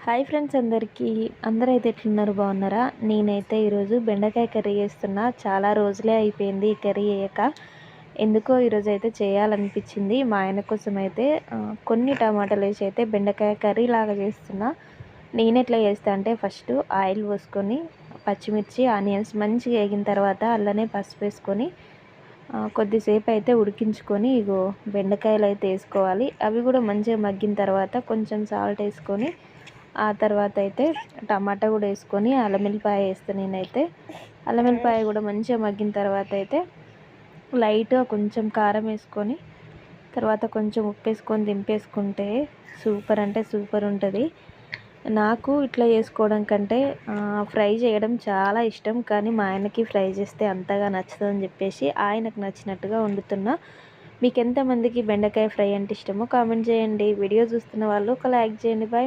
Hi friends, అందరైతే ఎట్లున్నారు? బాగున్నారా? నేనైతే ఈరోజు బెండకాయ కర్రీ చేస్తున్నా. చాలా రోజులే అయిపోయింది ఈ కర్రీ చేయక. ఎందుకో ఈరోజు అయితే చేయాలనిపించింది. మా ఆయన కోసం అయితే కొన్ని టమాటాలు వేసి అయితే బెండకాయ కర్రీ లాగా చేస్తున్నా. నేను ఎట్లా చేస్తా అంటే, ఫస్ట్ ఆయిల్ పోసుకొని పచ్చిమిర్చి ఆనియన్స్ మంచిగా వేగిన తర్వాత అల్లనే పసుపు వేసుకొని కొద్దిసేపు అయితే ఉడికించుకొని ఇగో బెండకాయలు అయితే వేసుకోవాలి. అవి కూడా మంచిగా మగ్గిన తర్వాత కొంచెం సాల్ట్ వేసుకొని ఆ తర్వాత అయితే టమాటా కూడా వేసుకొని అల్లం వెల్లిపాయ వేస్తాను నేనైతే. అల్లం వెల్లిపాయ కూడా మంచిగా మగ్గిన తర్వాత అయితే లైట్గా కొంచెం కారం వేసుకొని తర్వాత కొంచెం ఉప్పు వేసుకొని దింపేసుకుంటే సూపర్ అంటే సూపర్ ఉంటుంది. నాకు ఇట్లా చేసుకోవడం కంటే ఫ్రై చేయడం చాలా ఇష్టం. కానీ మా ఆయనకి ఫ్రై చేస్తే అంతగా నచ్చదని చెప్పేసి ఆయనకు నచ్చినట్టుగా వండుతున్నా. మీకు ఎంతమందికి బెండకాయ ఫ్రై అంటే ఇష్టమో కామెంట్ చేయండి. వీడియో చూస్తున్న వాళ్ళు ఒక లైక్ చేయండి. బాయ్.